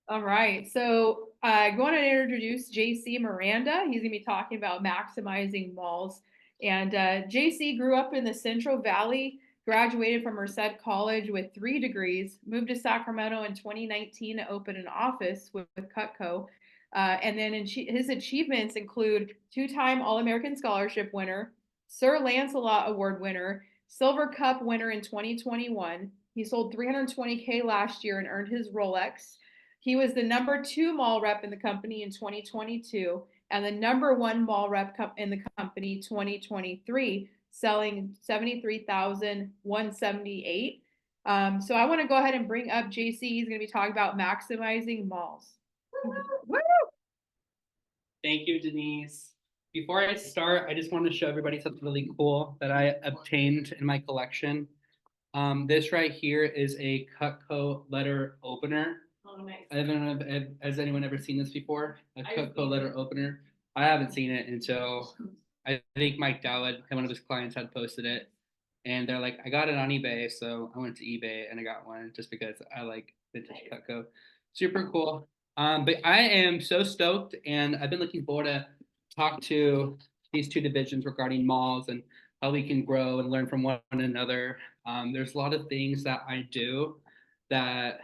All right. So I want to introduce JC Miranda. He's going to be talking about maximizing malls. And JC grew up in the Central Valley, graduated from Merced College with 3 degrees, moved to Sacramento in 2019 to open an office with Cutco. And then his achievements include 2-time All American Scholarship winner, Sir Lancelot Award winner, Silver Cup winner in 2021. He sold 320K last year and earned his Rolex. He was the number 2 mall rep in the company in 2022 and the number 1 mall rep in the company 2023, selling 73,178. So I want to go ahead and bring up JC. He's going to be talking about maximizing malls. Woo! Thank you, Denise. Before I start, I just want to show everybody something really cool that I obtained in my collection. This right here is a Cutco letter opener. Oh, nice. I don't know, has anyone ever seen this before? A Cutco letter opener? I haven't seen it until I think Mike Dowd, one of his clients, had posted it. And they're like, I got it on eBay. So I went to eBay and I got one just because I like vintage Cutco. Super cool. But I am so stoked, and I've been looking forward to talk to these two divisions regarding malls and how we can grow and learn from one another. There's a lot of things that I do that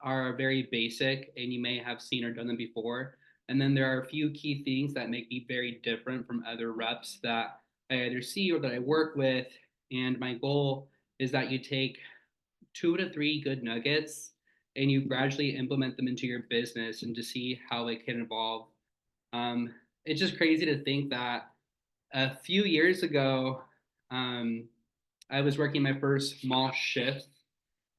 are very basic, and you may have seen or done them before. And then there are a few key things that make me very different from other reps that I either see or that I work with. And my goal is that you take 2 to 3 good nuggets and you gradually implement them into your business and to see how it can evolve. It's just crazy to think that a few years ago, um, I was working my first mall shift.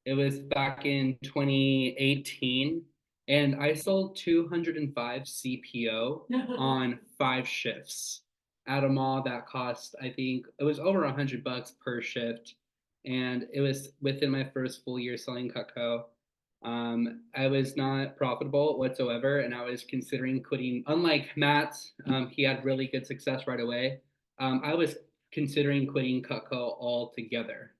It was back in 2018, and I sold 205 CPO on 5 shifts at a mall that cost, I think it was over $100 per shift, and it was within my first full year selling Cutco. I was not profitable whatsoever, and I was considering quitting. Unlike Matt, he had really good success right away. I was considering quitting Cutco altogether.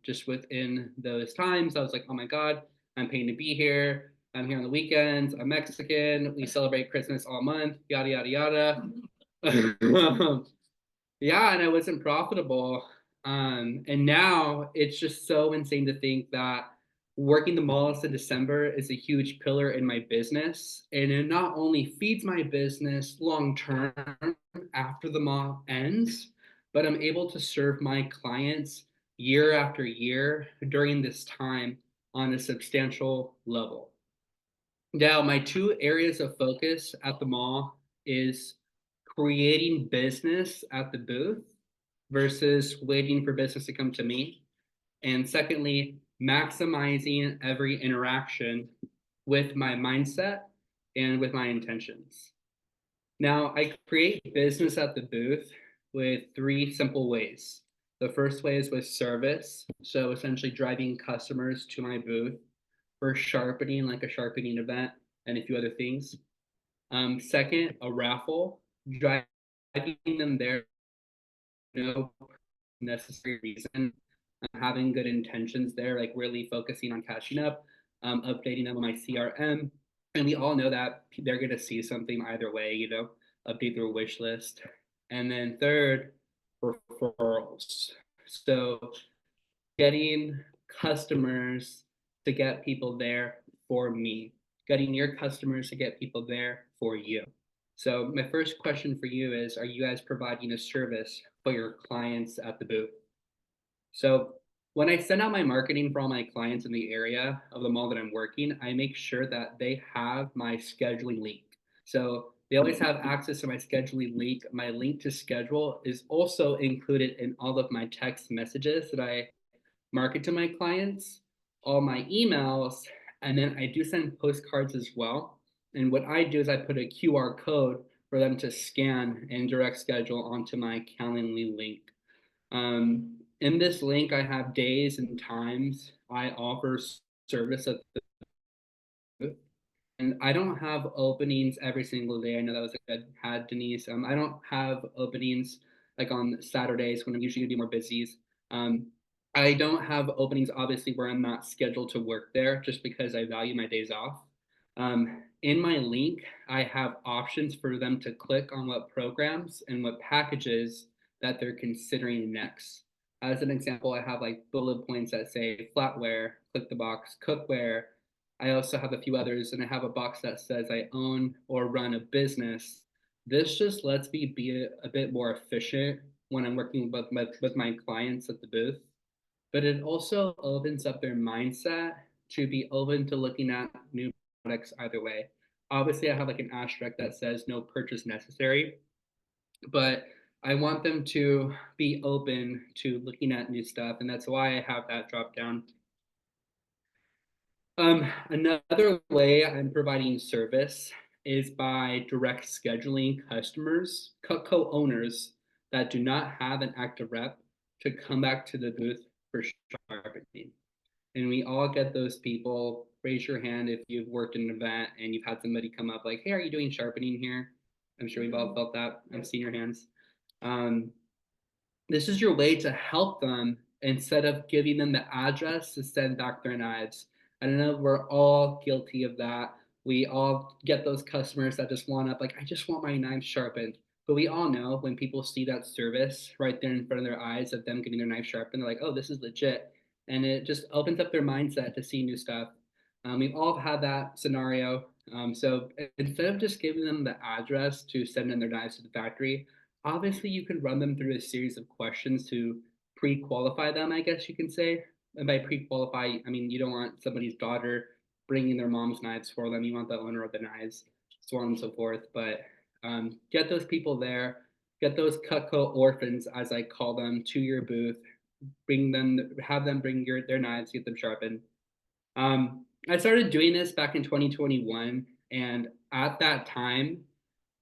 Just within those times, I was like, oh my God, I'm paying to be here. I'm here on the weekends. I'm Mexican. We celebrate Christmas all month, yada, yada, yada. Yeah, and I wasn't profitable. And now it's just so insane to think that working the malls in December is a huge pillar in my business. And it not only feeds my business long term after the mall ends, but I'm able to serve my clients year after year during this time on a substantial level. Now, my 2 areas of focus at the mall is creating business at the booth versus waiting for business to come to me. And secondly, maximizing every interaction with my mindset and with my intentions. Now, I create business at the booth with 3 simple ways. The first way is with service. So essentially driving customers to my booth for sharpening, like a sharpening event and a few other things. Second, a raffle, driving them there, no necessary reason, having good intentions there, like really focusing on catching up, updating them on my CRM. And we all know that they're going to see something either way, update their wish list. And then third, referrals. So getting customers to get people there for me, getting your customers to get people there for you. So my first question for you is, are you guys providing a service for your clients at the booth? So when I send out my marketing for all my clients in the area of the mall that I'm working, I make sure that they have my scheduling link. So they always have access to my scheduling link. My link to schedule is also included in all of my text messages that I market to my clients, all my emails, and then I do send postcards as well. And what I do is I put a QR code for them to scan and direct schedule onto my Calendly link. In this link, I have days and times I offer service at the booth. And I don't have openings every single day. I know that was a good had, Denise. I don't have openings like on Saturdays when I'm usually gonna do more busies. I don't have openings obviously where I'm not scheduled to work there just because I value my days off. In my link, I have options for them to click on what programs and what packages that they're considering next. As an example, I have like bullet points that say flatware, click the box, cookware. I also have a few others, and I have a box that says I own or run a business. This just lets me be a bit more efficient when I'm working with my clients at the booth, but it also opens up their mindset to be open to looking at new products either way. Obviously, I have like an asterisk that says no purchase necessary, but I want them to be open to looking at new stuff, and that's why I have that drop down. Another way I'm providing service is by direct scheduling customers, co-owners that do not have an active rep to come back to the booth for sharpening. And we all get those people. Raise your hand if you've worked in an event and you've had somebody come up like, "Hey, are you doing sharpening here?" I'm sure we've all felt that. I've seen your hands. Um, this is your way to help them instead of giving them the address to send back their knives. I know we're all guilty of that. We all get those customers that just want up, like, I just want my knife sharpened. But we all know when people see that service right there in front of their eyes of them getting their knife sharpened, they're like, oh, this is legit. And it just opens up their mindset to see new stuff. We've all had that scenario. So instead of just giving them the address to send in their knives to the factory, obviously you can run them through a series of questions to pre-qualify them, I guess you can say. And by pre-qualify, I mean you don't want somebody's daughter bringing their mom's knives for them. You want the owner of the knives, so on and so forth. But get those people there, get those Cutco orphans, as I call them, to your booth. Bring them, have them bring their knives, get them sharpened. I started doing this back in 2021, and at that time,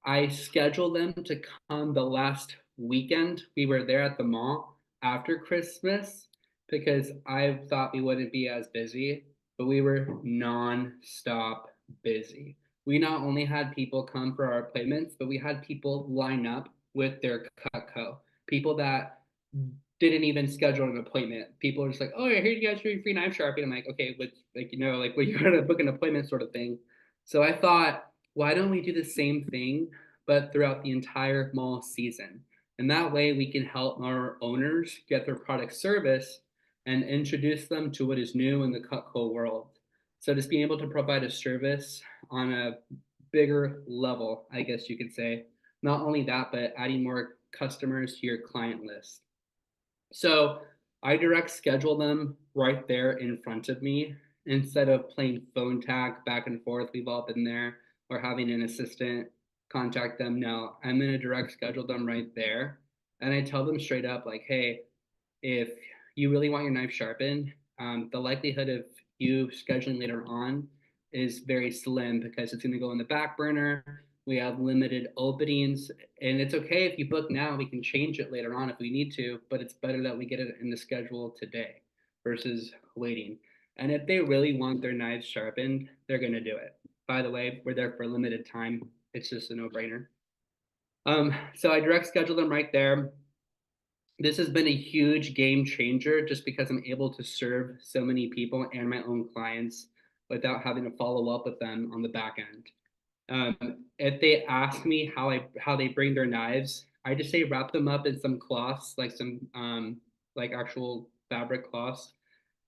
I scheduled them to come the last weekend we were there at the mall after Christmas because I thought we wouldn't be as busy, but we were non-stop busy. We not only had people come for our appointments, but we had people line up with their Cutco. People that didn't even schedule an appointment. People are just like, "Oh, I heard you guys doing free knife sharpening." I'm like, "Okay, with like like well, you're gonna book an appointment sort of thing." So I thought, why don't we do the same thing but throughout the entire mall season? And that way we can help our owners get their product service and introduce them to what is new in the Cutco world. So just being able to provide a service on a bigger level, I guess you could say. Not only that, but adding more customers to your client list. So I direct schedule them right there in front of me instead of playing phone tag back and forth. We've all been there, or having an assistant contact them. No, I'm going to direct schedule them right there. And I tell them straight up, like, hey, if you really want your knife sharpened, the likelihood of you scheduling later on is very slim because it's going to go in the back burner. We have limited openings, and it's okay if you book now. We can change it later on if we need to, but it's better that we get it in the schedule today versus waiting. And if they really want their knives sharpened, they're going to do it. By the way, we're there for a limited time. It's just a no brainer. So I direct schedule them right there. This has been a huge game changer just because I'm able to serve so many people and my own clients without having to follow up with them on the back end. If they ask me how they bring their knives, I just say wrap them up in some cloths, like some like actual fabric cloths,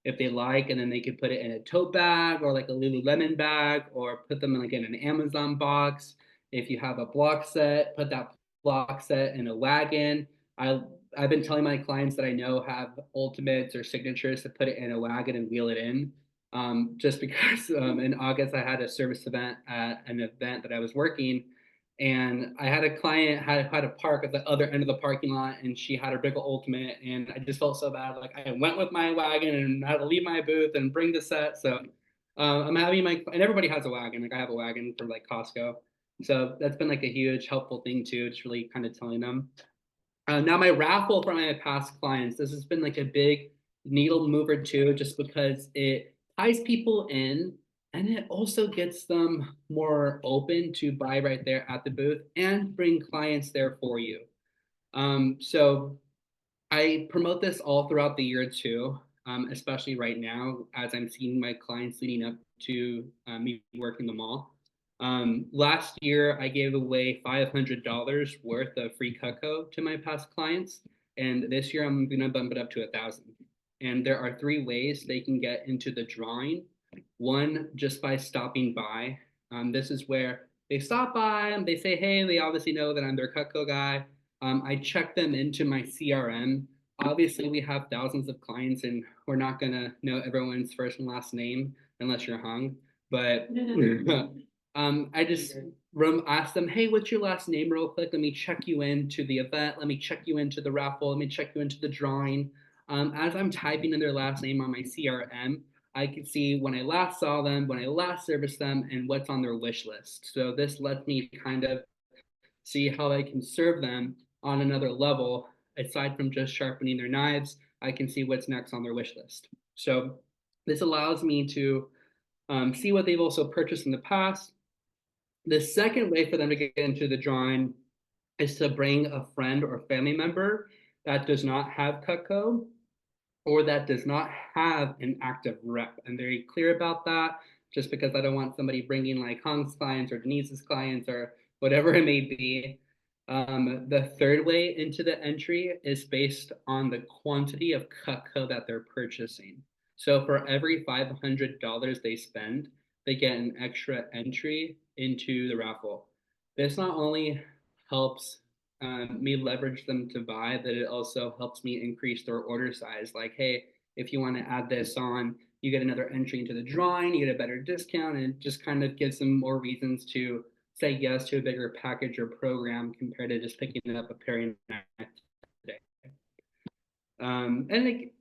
if they like, and then they could put it in a tote bag or like a Lululemon bag, or put them in like in an Amazon box. If you have a block set, put that block set in a wagon. I I've been telling my clients that I know have ultimates or signatures to put it in a wagon and wheel it in. Just because in August I had a service event at an event that I was working, and I had a client had a park at the other end of the parking lot, and she had her big ultimate, and I just felt so bad. Like I went with my wagon and I had to leave my booth and bring the set. So I'm having my and everybody has a wagon. Like I have a wagon for like Costco. So that's been like a huge helpful thing too. Just really kind of telling them. Now my raffle for my past clients, this has been like a big needle mover too, just because it ties people in and it also gets them more open to buy right there at the booth and bring clients there for you. So I promote this all throughout the year too. especially right now as I'm seeing my clients leading up to me working the mall. Last year, I gave away $500 worth of free Cutco to my past clients, and this year I'm gonna bump it up to 1,000. And there are three ways they can get into the drawing. One, just by stopping by. This is where they stop by and they say, hey, they obviously know that I'm their Cutco guy. I check them into my CRM. Obviously, we have thousands of clients, and we're not gonna know everyone's first and last name unless you're hung. But I just ask them, hey, what's your last name, real quick? Let me check you into the event. Let me check you into the raffle. Let me check you into the drawing. As I'm typing in their last name on my CRM, I can see when I last saw them, when I last serviced them, and what's on their wish list. So this lets me kind of see how I can serve them on another level. Aside from just sharpening their knives, I can see what's next on their wish list. So this allows me to see what they've also purchased in the past. The second way for them to get into the drawing is to bring a friend or family member that does not have Cutco or that does not have an active rep. I'm very clear about that just because I don't want somebody bringing like Hong's clients or Denise's clients or whatever it may be. The third way into the entry is based on the quantity of Cutco that they're purchasing. So for every $500 they spend, they get an extra entry into the raffle. This not only helps me leverage them to buy, that it also helps me increase their order size. Like, hey, if you want to add this on, you get another entry into the drawing, you get a better discount, and it just kind of gives them more reasons to say yes to a bigger package or program compared to just picking up a pairing today. And like,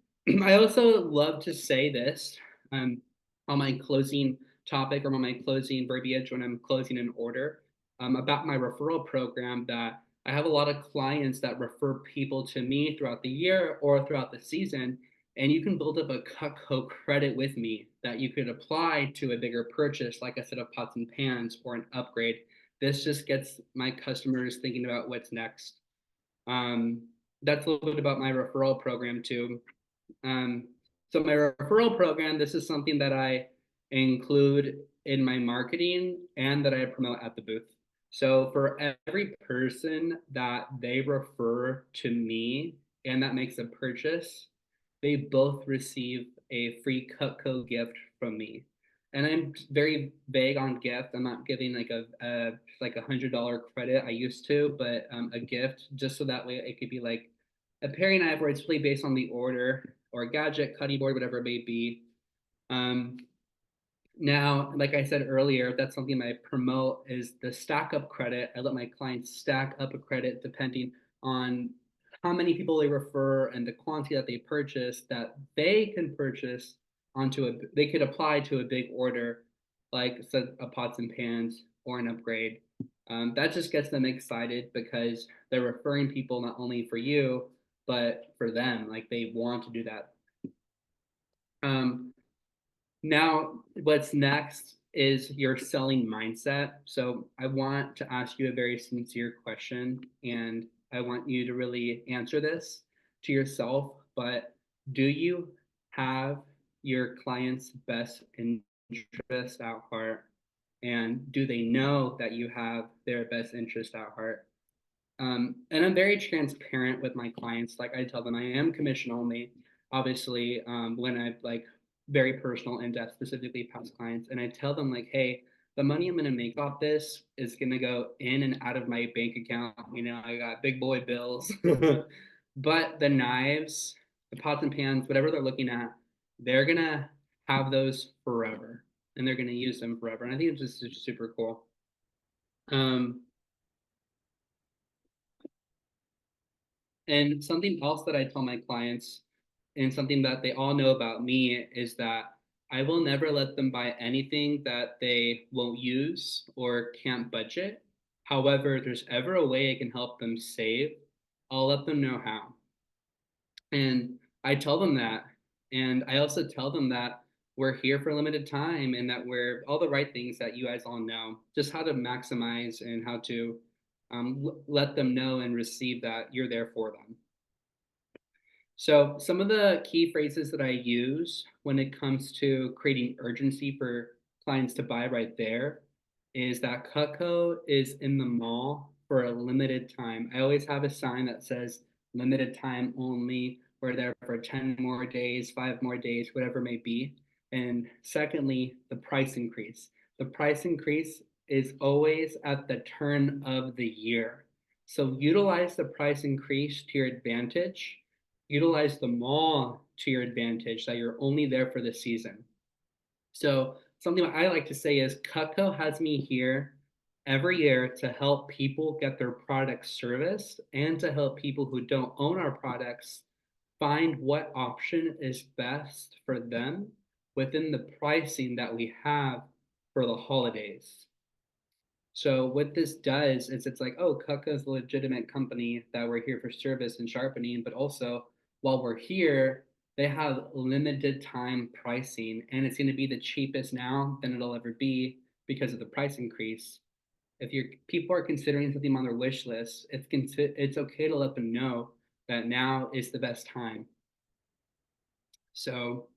I also love to say this on my closing topic or on my closing verbiage when I'm closing an order about my referral program that I have a lot of clients that refer people to me throughout the year or throughout the season. And you can build up a Cutco credit with me that you could apply to a bigger purchase, like a set of pots and pans or an upgrade. This just gets my customers thinking about what's next. Um, that's a little bit about my referral program too. Um, so my referral program, this is something that I include in my marketing and that I promote at the booth. So for every person that they refer to me and that makes a purchase, they both receive a free Cutco gift from me. And I'm very vague on gift. I'm not giving like a like $100 credit. I used to, but a gift just so that way it could be like a paring knife where it's really based on the order or a gadget, cutting board, whatever it may be. Um, Now, like I said earlier, that's something I promote is the stack up credit. I let my clients stack up a credit depending on how many people they refer and the quantity that they purchase that they can purchase they could apply to a big order, like a pots and pans or an upgrade. That just gets them excited because they're referring people not only for you, but for them. Like they want to do that. Um, Now, what's next is your selling mindset. So, I want to ask you a very sincere question, and I want you to really answer this to yourself. But do you have your client's best interest at heart? And do they know that you have their best interest at heart? And I'm very transparent with my clients. Like I tell them, I am commission only. Obviously, when I like very personal in depth, specifically past clients, and I tell them like, hey, the money I'm gonna make off this is gonna go in and out of my bank account. You know, I got big boy bills, but the knives, the pots and pans, whatever they're looking at, they're gonna have those forever, and they're gonna use them forever. And I think it's just super cool. Um, And something else that I tell my clients, and something that they all know about me, is that I will never let them buy anything that they won't use or can't budget. However, if there's ever a way I can help them save, I'll let them know how. And I tell them that. And I also tell them that we're here for a limited time and that we're all the right things that you guys all know, just how to maximize and how to let them know and receive that you're there for them. So, some of the key phrases that I use when it comes to creating urgency for clients to buy right there is that Cutco is in the mall for a limited time. I always have a sign that says limited time only. We're there for 10 more days, 5 more days, whatever it may be. And secondly, the price increase. The price increase is always at the turn of the year. So utilize the price increase to your advantage, utilize the mall to your advantage that you're only there for the season. So something I like to say is Cutco has me here every year to help people get their products serviced and to help people who don't own our products find what option is best for them within the pricing that we have for the holidays. So what this does is it's like, oh, Kuka is a legitimate company that we're here for service and sharpening, but also while we're here, they have limited time pricing, and it's going to be the cheapest now than it'll ever be because of the price increase. If your people are considering something on their wish list, it's okay to let them know that now is the best time. So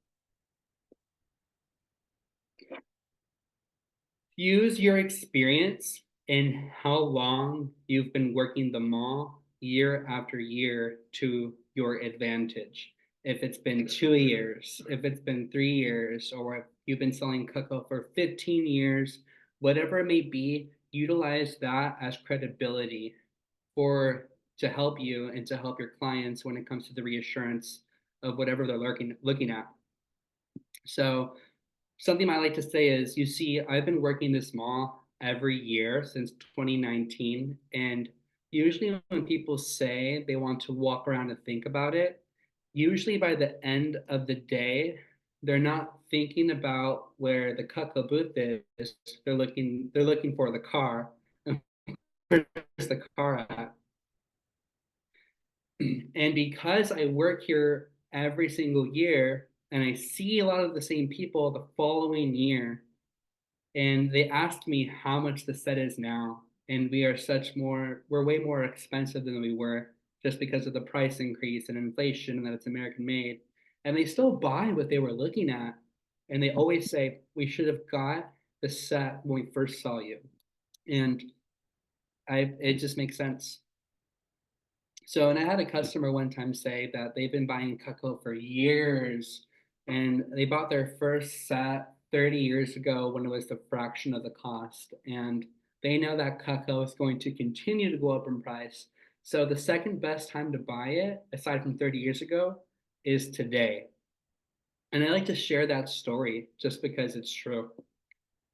use your experience in how long you've been working the mall year after year to your advantage. If it's been 2 years, if it's been 3 years, or if you've been selling cocoa for 15 years, whatever it may be, utilize that as credibility for to help you and to help your clients when it comes to the reassurance of whatever they're looking at. So something I like to say is, you see, I've been working this mall every year since 2019. And usually, when people say they want to walk around and think about it, usually by the end of the day, they're not thinking about where the Cutco booth is. They're looking for the car. And where's the car at? And because I work here every single year and I see a lot of the same people the following year, and they asked me how much the set is now, and we're way more expensive than we were just because of the price increase and inflation and that it's American made, and they still buy what they were looking at, and they always say we should have got the set when we first saw you, and I it just makes sense. So, and I had a customer one time say that they've been buying Cutco for years, and they bought their first set 30 years ago when it was the fraction of the cost. And they know that Cutco is going to continue to go up in price. So the second best time to buy it, aside from 30 years ago, is today. And I like to share that story just because it's true.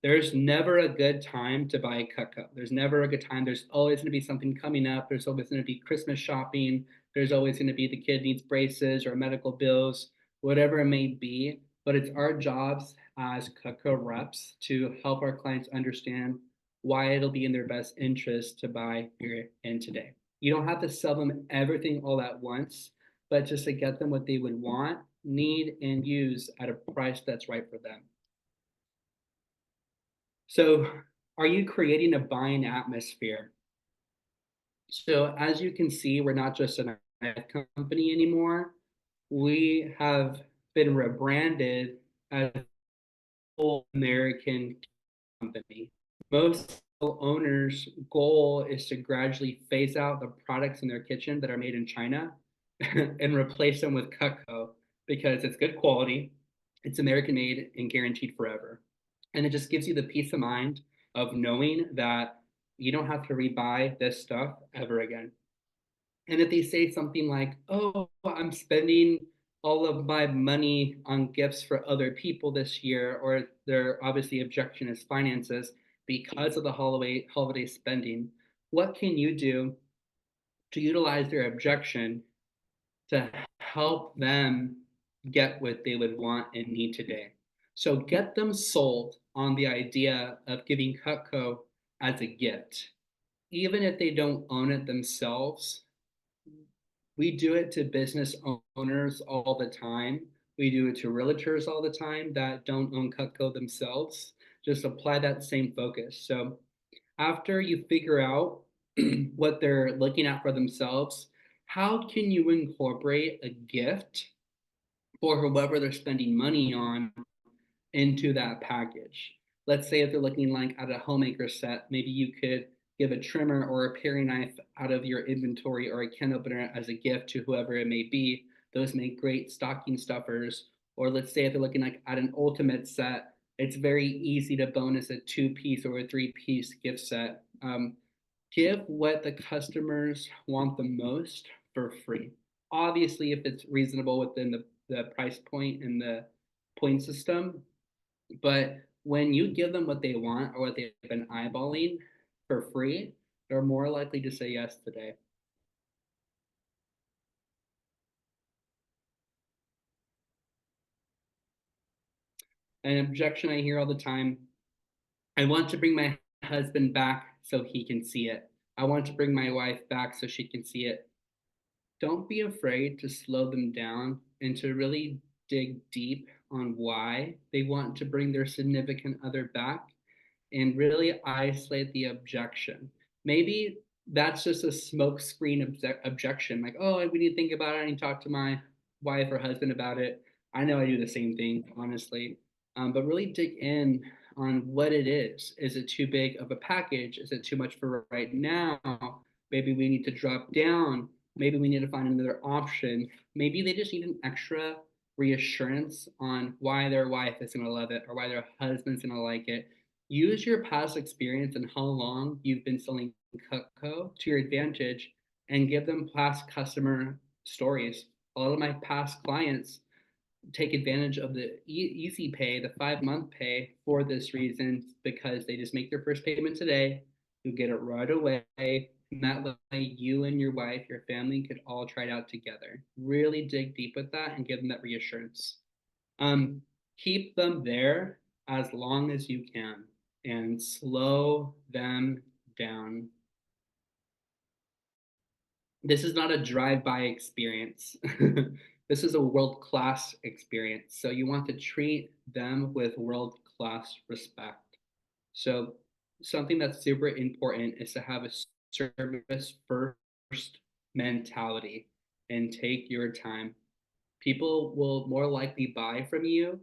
There's never a good time to buy Cutco. There's never a good time. There's always going to be something coming up. There's always going to be Christmas shopping. There's always going to be the kid needs braces or medical bills, whatever it may be. But it's our jobs as Cutco reps to help our clients understand why it'll be in their best interest to buy here and today. You don't have to sell them everything all at once, but just to get them what they would want, need, and use at a price that's right for them. So, are you creating a buying atmosphere? So, as you can see, we're not just an company anymore. We have been rebranded as a full American company. Most owners' goal is to gradually phase out the products in their kitchen that are made in China and replace them with Cutco because it's good quality, it's American made, and guaranteed forever. And it just gives you the peace of mind of knowing that you don't have to rebuy this stuff ever again. And if they say something like, oh, I'm spending all of my money on gifts for other people this year, or their obviously objection is finances because of the holiday spending, what can you do to utilize their objection to help them get what they would want and need today? So get them sold on the idea of giving Cutco as a gift. Even if they don't own it themselves, we do it to business owners all the time. We do it to realtors all the time that don't own Cutco themselves. Just apply that same focus. So after you figure out what they're looking at for themselves, how can you incorporate a gift for whoever they're spending money on into that package? Let's say if they're looking like at a homemaker set, maybe you could give a trimmer or a paring knife out of your inventory or a can opener as a gift to whoever it may be. Those make great stocking stuffers. Or let's say if they're looking like at an ultimate set, it's very easy to bonus a 2 piece or a 3 piece gift set. Give what the customers want the most for free. Obviously, if it's reasonable within the price point and the point system, but when you give them what they want or what they've been eyeballing for free, they're more likely to say yes today. An objection I hear all the time: I want to bring my husband back so he can see it. I want to bring my wife back so she can see it. Don't be afraid to slow them down and to really dig deep on why they want to bring their significant other back and really isolate the objection. Maybe that's just a smokescreen objection, like, oh, we need to think about it. I need to talk to my wife or husband about it. I know I do the same thing, honestly. But really dig in on what it is. Is it too big of a package? Is it too much for right now? Maybe we need to drop down. Maybe we need to find another option. Maybe they just need an extra reassurance on why their wife is going to love it or why their husband's going to like it. Use your past experience and how long you've been selling Cutco to your advantage and give them past customer stories. A lot of my past clients take advantage of the easy pay, the 5 month pay for this reason, because they just make their first payment today. You get it right away. And that way, you and your wife, your family could all try it out together. Really dig deep with that and give them that reassurance. Um, Keep them there as long as you can and slow them down. This is not a drive-by experience. This is a world-class experience. So you want to treat them with world-class respect. So something that's super important is to have a service first mentality and take your time. People will more likely buy from you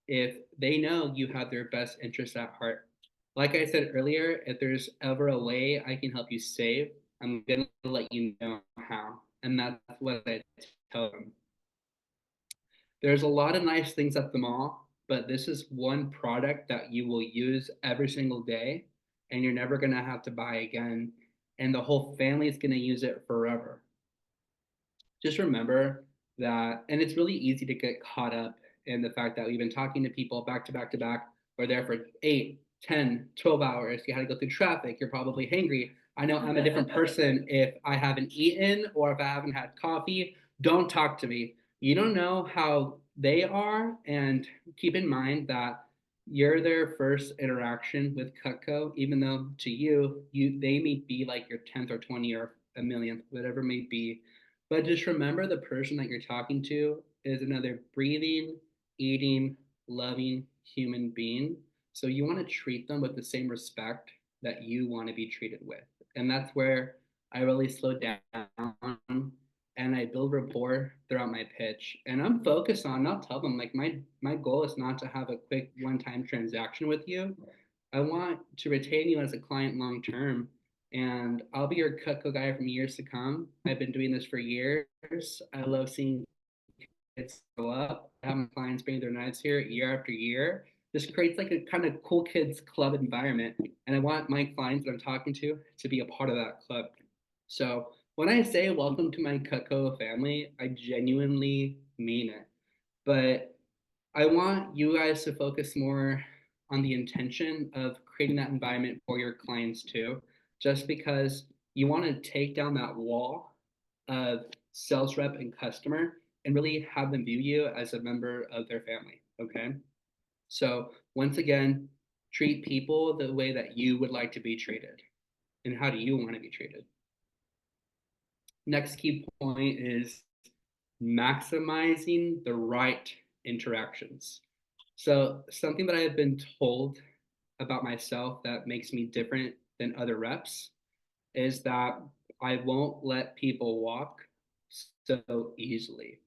if they know you have their best interests at heart. Like I said earlier, if there's ever a way I can help you save, I'm gonna let you know how. And that's what I tell them. There's a lot of nice things at the mall, but this is one product that you will use every single day and you're never gonna have to buy again. And the whole family is gonna use it forever. Just remember that, and it's really easy to get caught up in the fact that we've been talking to people back to back to back. We're there for 8, 10, 12 hours. You had to go through traffic. You're probably hangry. I know I'm a different person if I haven't eaten or if I haven't had coffee. Don't talk to me. You don't know how they are. And keep in mind that you're their first interaction with Cutco, even though to you they may be like your 10th or 20th or a millionth, whatever it may be. But just remember the person that you're talking to is another breathing, eating, loving human being. So you want to treat them with the same respect that you want to be treated with. And that's where I really slow down and I build rapport throughout my pitch. And I'm focused on, I'll tell them like my goal is not to have a quick one-time transaction with you. I want to retain you as a client long term, and I'll be your Cutco guy from years to come. I've been doing this for years. I love seeing kids grow up. I have my clients bring their knives here year after year. This creates like a kind of cool kids club environment, and I want my clients that I'm talking to be a part of that club. So when I say welcome to my Cutco family, I genuinely mean it. But I want you guys to focus more on the intention of creating that environment for your clients too, just because you want to take down that wall of sales rep and customer and really have them view you as a member of their family. Okay. So, once again, treat people the way that you would like to be treated. And how do you want to be treated? Next key point is maximizing the right interactions. So, something that I have been told about myself that makes me different than other reps is that I won't let people walk, so easily.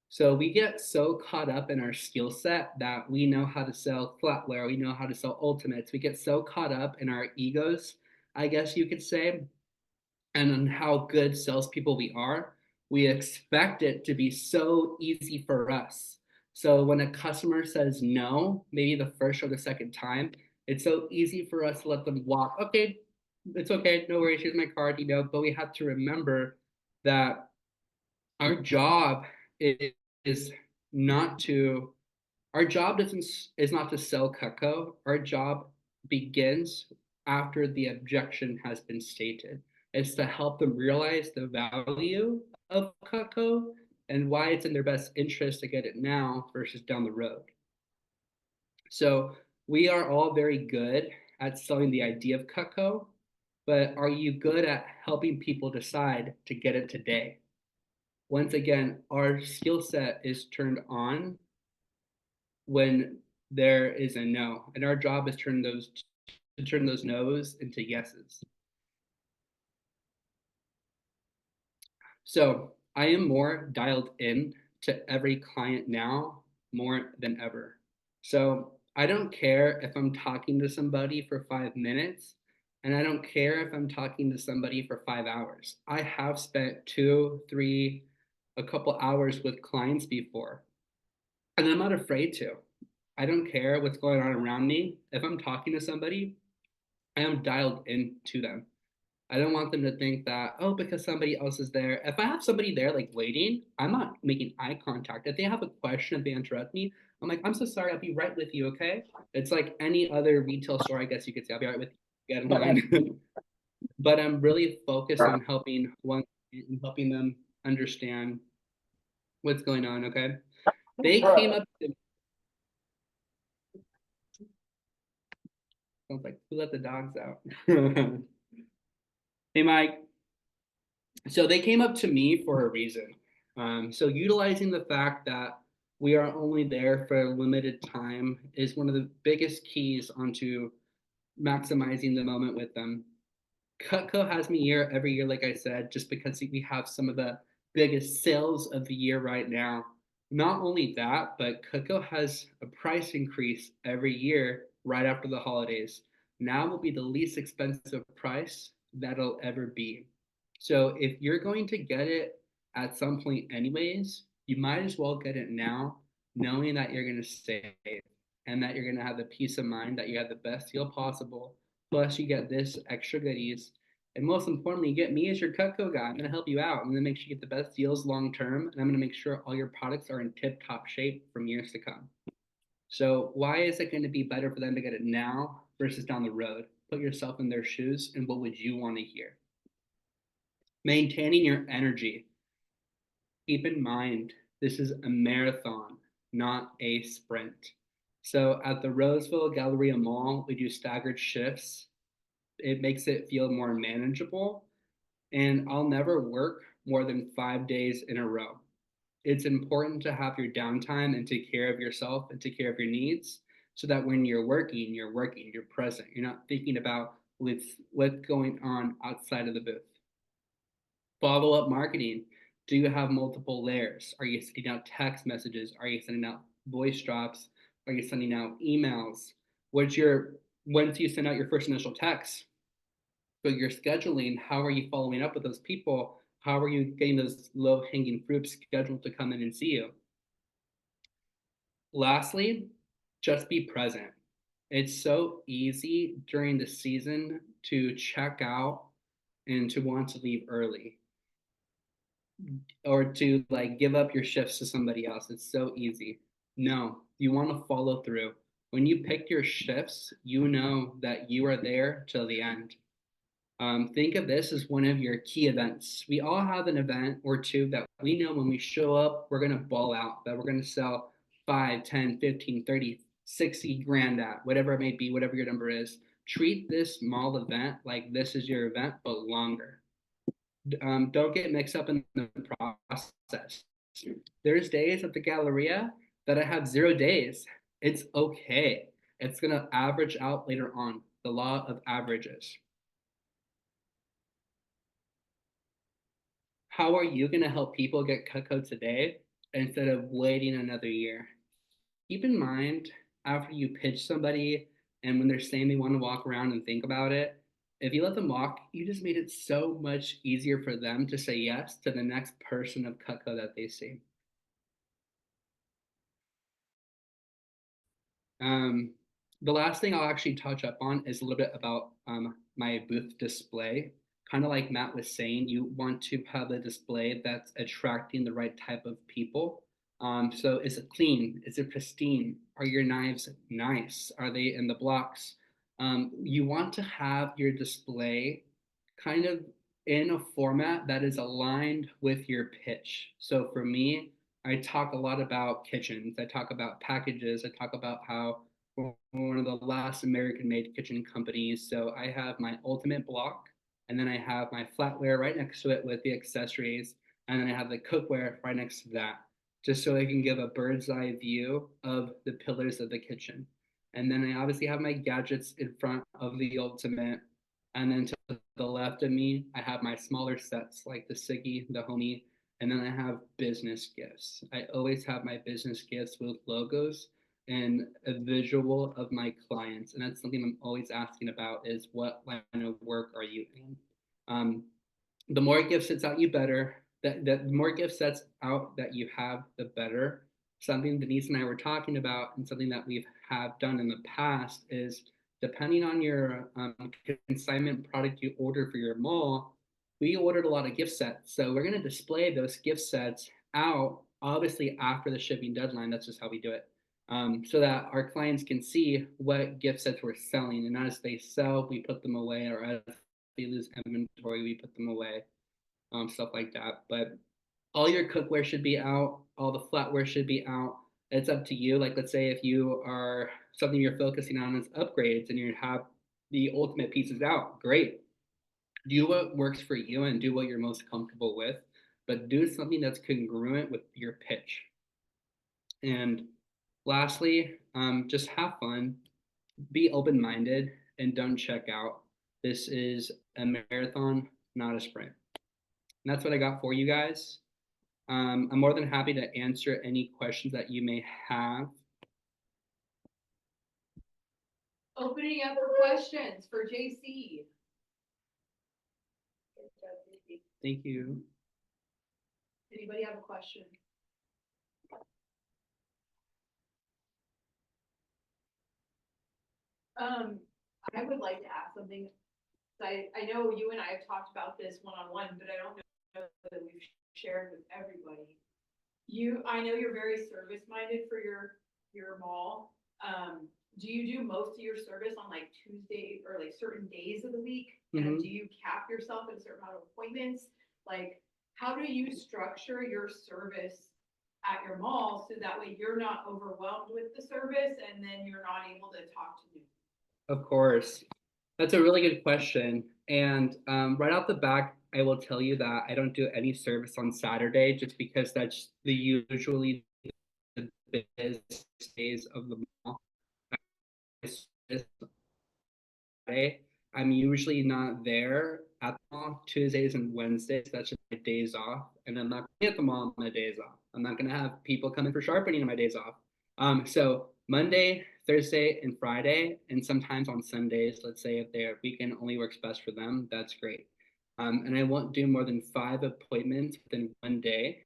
So we get so caught up in our skill set that we know how to sell flatware, we know how to sell ultimates. We get so caught up in our egos, I guess you could say, and on how good salespeople we are, we expect it to be so easy for us. So when a customer says no, maybe the first or the second time, it's so easy for us to let them walk. Okay, it's okay, no worries, here's my card, but we have to remember that our job is not to our job doesn't is not to sell Cutco. Our job begins after the objection has been stated. It's to help them realize the value of Cutco and why it's in their best interest to get it now versus down the road. So we are all very good at selling the idea of Cutco, but are you good at helping people decide to get it today? Once again, our skill set is turned on when there is a no, and our job is to turn those no's into yeses. So I am more dialed in to every client now more than ever. So I don't care if I'm talking to somebody for 5 minutes, and I don't care if I'm talking to somebody for 5 hours. I have spent two, three, a couple hours with clients before, and I'm not afraid to. I don't care what's going on around me. If I'm talking to somebody, I am dialed into them. I don't want them to think that, oh, because somebody else is there. If I have somebody there like waiting, I'm not making eye contact. If they have a question, if they interrupt me, I'm like, I'm so sorry, I'll be right with you, okay? It's like any other retail store, I guess you could say, I'll be right with you. Get in line. But I'm really focused on helping them understand what's going on, okay? They came up to I was like, who let the dogs out? Hey, Mike. So they came up to me for a reason. So utilizing the fact that we are only there for a limited time is one of the biggest keys onto maximizing the moment with them. Cutco has me here every year, like I said, just because we have some of the biggest sales of the year right now. Not only that, but Cutco has a price increase every year right after the holidays. Now will be the least expensive price that'll ever be. So if you're going to get it at some point anyways, you might as well get it now, knowing that you're going to save and that you're going to have the peace of mind that you have the best deal possible. Plus, you get this extra goodies. And most importantly, you get me as your Cutco guy. I'm going to help you out. I'm going to make sure you get the best deals long term. And I'm going to make sure all your products are in tip top shape from years to come. So, why is it going to be better for them to get it now versus down the road? Put yourself in their shoes and what would you want to hear? Maintaining your energy. Keep in mind, this is a marathon, not a sprint. So at the Roseville Galleria Mall, we do staggered shifts. It makes it feel more manageable. And I'll never work more than 5 days in a row. It's important to have your downtime and take care of yourself and take care of your needs so that when you're working, you're present. You're not thinking about what's going on outside of the booth. Follow up marketing. Do you have multiple layers? Are you sending out text messages? Are you sending out voice drops? Are you sending out emails? What's your once you send out your first initial text, but you're scheduling, how are you following up with those people? How are you getting those low hanging fruits scheduled to come in and see you? Lastly, just be present. It's so easy during the season to check out and to want to leave early or to like give up your shifts to somebody else. It's so easy. No, you want to follow through. When you pick your shifts, you know that you are there till the end. Think of this as one of your key events. We all have an event or two that we know when we show up, we're going to ball out, that we're going to sell 5, 10, 15, 30, 60 grand at, whatever it may be, whatever your number is. Treat this small event like this is your event, but longer. Don't get mixed up in the process. There's days at the Galleria that I have 0 days. It's okay. It's going to average out later on. The law of averages. how are you going to help people get Cutco today instead of waiting another year? Keep in mind, after you pitch somebody and when they're saying they want to walk around and think about it, if you let them walk, you just made it so much easier for them to say yes to the next person of Cutco that they see. Um, the last thing I'll actually touch up on is a little bit about my booth display. Kind of like Matt was saying, you want to have a display that's attracting the right type of people. So is it clean? Is it pristine? Are your knives nice? Are they in the blocks? You want to have your display kind of in a format that is aligned with your pitch. So for me, I talk a lot about kitchens. I talk about packages. I talk about how we're one of the last American made kitchen companies. So I have my ultimate block, and then I have my flatware right next to it with the accessories, and then I have the cookware right next to that, just so I can give a bird's eye view of the pillars of the kitchen. And then I obviously have my gadgets in front of the ultimate. And then to the left of me, I have my smaller sets like the Siggy, the Homie, and then I have business gifts. I always have my business gifts with logos and a visual of my clients. And that's something I'm always asking about is what line of work are you in? Um, the more gift sets out you better. The more gift sets out that you have, the better. Something Denise and I were talking about, and something that we've have done in the past is depending on your consignment product you order for your mall, we ordered a lot of gift sets. So we're going to display those gift sets out, obviously after the shipping deadline. That's just how we do it. So that our clients can see what gift sets we're selling. And as they sell, we put them away, or as they lose inventory, we put them away, stuff like that. But all your cookware should be out, all the flatware should be out. It's up to you. Like, let's say if you are something you're focusing on is upgrades and you have the ultimate pieces out, great. Do what works for you and do what you're most comfortable with, but do something that's congruent with your pitch. And lastly, just have fun, be open minded, and don't check out. This is a marathon, not a sprint. And that's what I got for you guys. I'm more than happy to answer any questions that you may have. Opening up for questions for JC. Thank you. Anybody have a question? I would like to ask something. I know you and I have talked about this one-on-one, but I don't know that we've shared with everybody. I know you're very service-minded for your mall. Do you do most of your service on like Tuesday or like certain days of the week? And do you cap yourself in a certain amount of appointments? Like, how do you structure your service at your mall so that way you're not overwhelmed with the service and then you're not able to talk to new? Of course. That's a really good question. And right off the back, I will tell you that I don't do any service on Saturday just because that's usually the busiest days of the mall. Friday. I'm usually not there at the mall Tuesdays and Wednesdays. That's just my days off. And I'm not going to be at the mall on my days off. I'm not going to have people come in for sharpening on my days off. So Monday, Thursday, and Friday, and sometimes on Sundays, let's say if their weekend only works best for them, that's great. And I won't do more than 5 appointments within one day.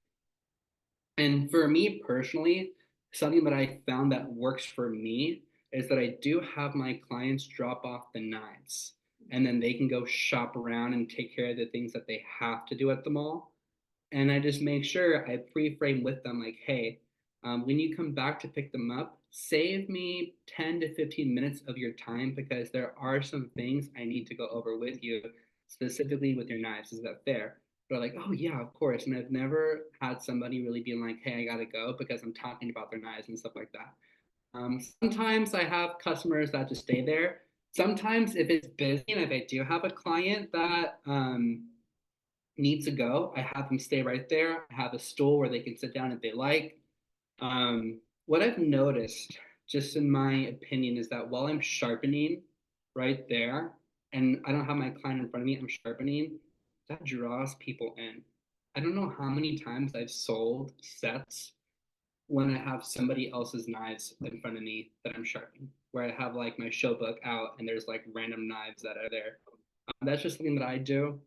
And for me personally, something that I found that works for me is that I do have my clients drop off the knives and then they can go shop around and take care of the things that they have to do at the mall. And I just make sure I pre-frame with them like, hey, when you come back to pick them up, save me 10 to 15 minutes of your time because there are some things I need to go over with you, specifically with your knives. Is that fair? They're like, oh yeah, of course. And I've never had somebody really being like, hey, I gotta go because I'm talking about their knives and stuff like that. Sometimes I have customers that just stay there. Sometimes if it's busy and if I do have a client that needs to go, I have them stay right there. I have a stool where they can sit down if they like. What I've noticed, just in my opinion, is that while I'm sharpening right there, and I don't have my client in front of me, I'm sharpening, that draws people in. I don't know how many times I've sold sets when I have somebody else's knives in front of me that I'm sharpening, where I have like my show book out and there's like random knives that are there. That's just something that I do.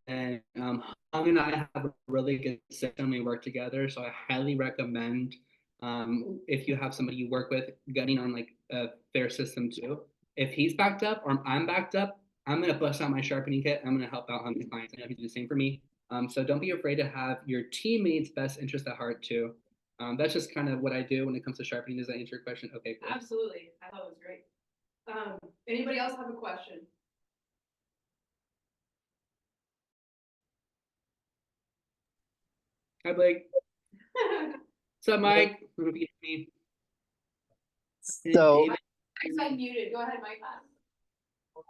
And Hung and I have a really good system. We work together, so I highly recommend if you have somebody you work with getting on like a fair system too. If he's backed up or I'm backed up, I'm gonna bust out my sharpening kit. I'm gonna help out on the clients. I know he do the same for me. So don't be afraid to have your teammates' best interest at heart too. That's just kind of what I do when it comes to sharpening. Does that answer your question? Okay, cool. Absolutely. I thought it was great. Anybody else have a question? Hi, Blake. What's up, Mike? Repeat me. So David. Mike's unmuted. Go ahead, Mike.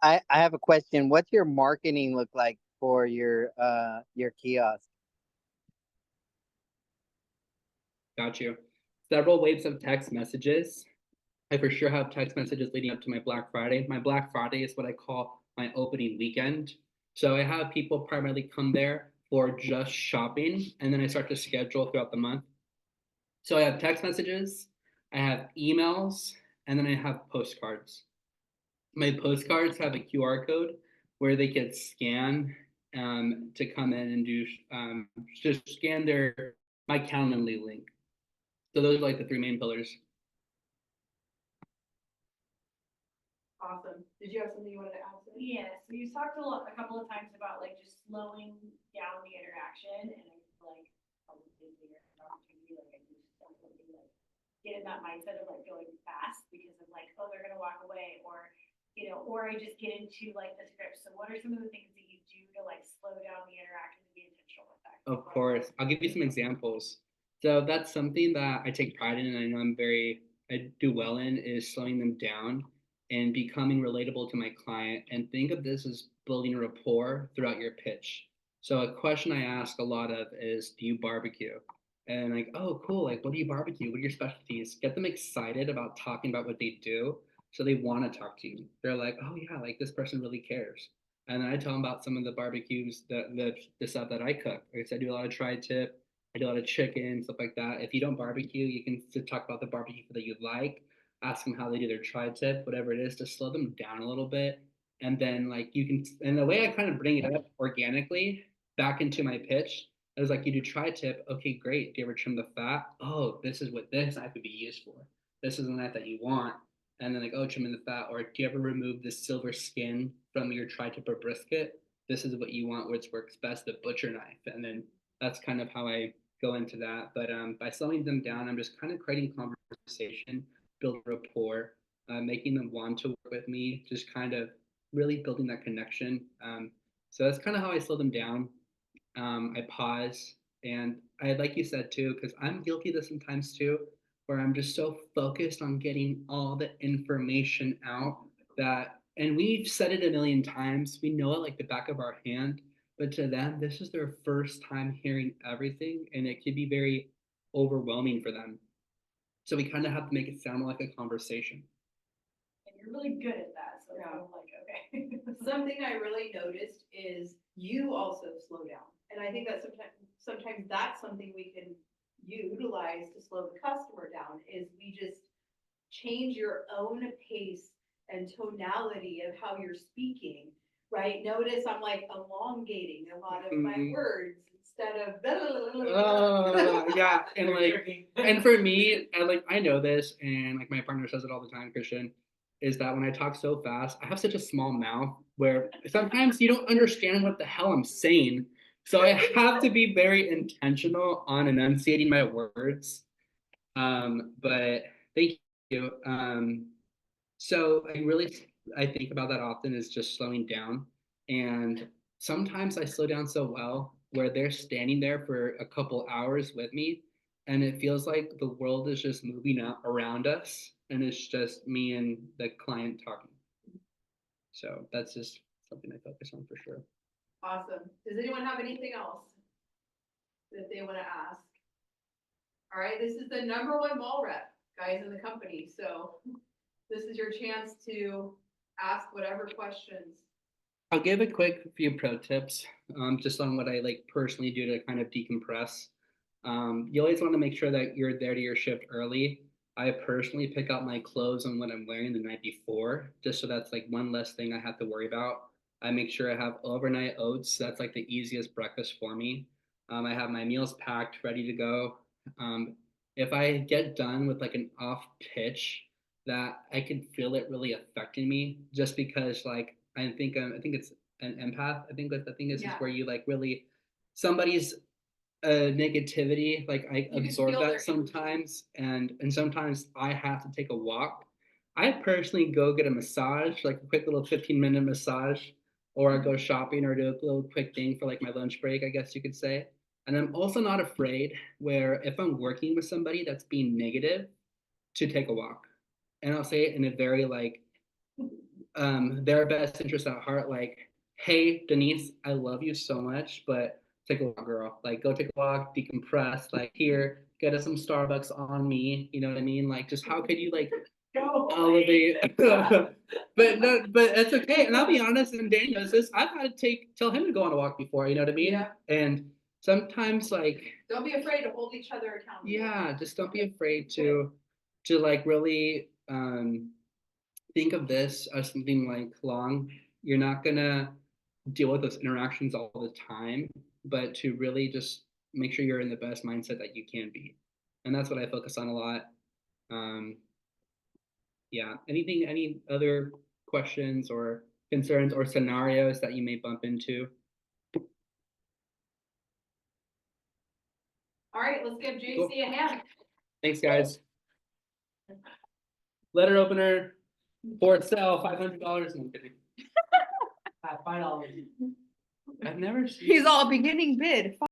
I have a question. What's your marketing look like for your kiosk? Got you. Several waves of text messages. I for sure have text messages leading up to my Black Friday. My Black Friday is what I call my opening weekend. So I have people primarily come there for just shopping, and then I start to schedule throughout the month. So I have text messages, I have emails, and then I have postcards. My postcards have a QR code where they can scan to come in and do just scan their my Calendly link. So those are like the three main pillars. Awesome. Did you have something you wanted to add? Yes, we talked a couple of times about like just slowing down the interaction, and I feel like probably bigger opportunity, like I just definitely like get in that mindset of like going fast because of like, oh, they're gonna walk away, or or I just get into like the script. So what are some of the things that you do to like slow down the interaction and be intentional with that? Of course. I'll give you some examples. So that's something that I take pride in and I know I do well in is slowing them down and becoming relatable to my client. And think of this as building a rapport throughout your pitch. So a question I ask a lot of is, do you barbecue? And like, oh, cool. Like, what do you barbecue? What are your specialties? Get them excited about talking about what they do. So they want to talk to you. They're like, oh yeah, like this person really cares. And then I tell them about some of the barbecues, the stuff that I cook. Like I said, I do a lot of tri-tip, I do a lot of chicken, stuff like that. If you don't barbecue, you can talk about the barbecue that you like, ask them how they do their tri-tip, whatever it is, to slow them down a little bit. And then like you can, and the way I kind of bring it up organically back into my pitch is like you do tri-tip, okay, great. Do you ever trim the fat? Oh, this is what this knife would be used for. This is the knife that you want. And then like, oh, trimming the fat, or do you ever remove the silver skin from your tri-tip or brisket? This is what you want, which works best, the butcher knife. And then that's kind of how I go into that. But by slowing them down, I'm just kind of creating conversation, build rapport, making them want to work with me, just kind of really building that connection. So that's kind of how I slow them down. I pause, and I like you said too, because I'm guilty of this sometimes too, where I'm just so focused on getting all the information out that, and we've said it a million times, we know it like the back of our hand, but to them, this is their first time hearing everything, and it can be very overwhelming for them. So we kind of have to make it sound like a conversation. And you're really good at that, so I'm like, okay. Something I really noticed is you also slow down. And I think that sometimes that's something we can utilize to slow the customer down is we just change your own pace and tonality of how you're speaking, right? Notice I'm like elongating a lot of my words instead of yeah, and like, and for me, and like I know this, and like my partner says it all the time, Christian, is that when I talk so fast, I have such a small mouth where sometimes you don't understand what the hell I'm saying. So I have to be very intentional on enunciating my words. But thank you. So I think about that often is just slowing down. And sometimes I slow down so well where they're standing there for a couple hours with me and it feels like the world is just moving up around us and it's just me and the client talking. So that's just something I focus on for sure. Awesome. Does anyone have anything else that they want to ask? All right, this is the #1 mall rep, guys, in the company. So this is your chance to ask whatever questions I'll give a quick few pro tips, just on what I like personally do to kind of decompress. You always want to make sure that you're there to your shift early. I personally pick out my clothes and what I'm wearing the night before, just so that's like one less thing I have to worry about. I make sure I have overnight oats. That's like the easiest breakfast for me. I have my meals packed, ready to go. If I get done with like an off pitch, that I can feel it really affecting me, just because like I think it's an empath. I think that the thing is Yeah. where you like really somebody's negativity, like I You can absorb feel their that energy. sometimes, and sometimes I have to take a walk. I personally go get a massage, like a quick little 15-minute massage, or I go shopping or do a little quick thing for like my lunch break, I guess you could say. And I'm also not afraid where if I'm working with somebody that's being negative, to take a walk. And I'll say it in a very like their best interest at heart, like, hey Denise, I love you so much, but take a walk, girl. Like go take a walk, decompress, like here, get us some Starbucks on me. You know what I mean? Like just how could you like Go elevate but no, but it's okay. And I'll be honest, and Danny knows this, I've had to tell him to go on a walk before, you know what I mean? Yeah. And sometimes like Don't be afraid to hold each other accountable. yeah, just don't be afraid to like really think of this as something like long. You're not gonna deal with those interactions all the time, but to really just make sure you're in the best mindset that you can be. And that's what I focus on a lot. Um, yeah. Any other questions or concerns or scenarios that you may bump into? All right, let's give JC Cool. a hand. Thanks, guys. Letter opener for sale, $500. No, I'm kidding. $5. I've never seen. He's all beginning bid.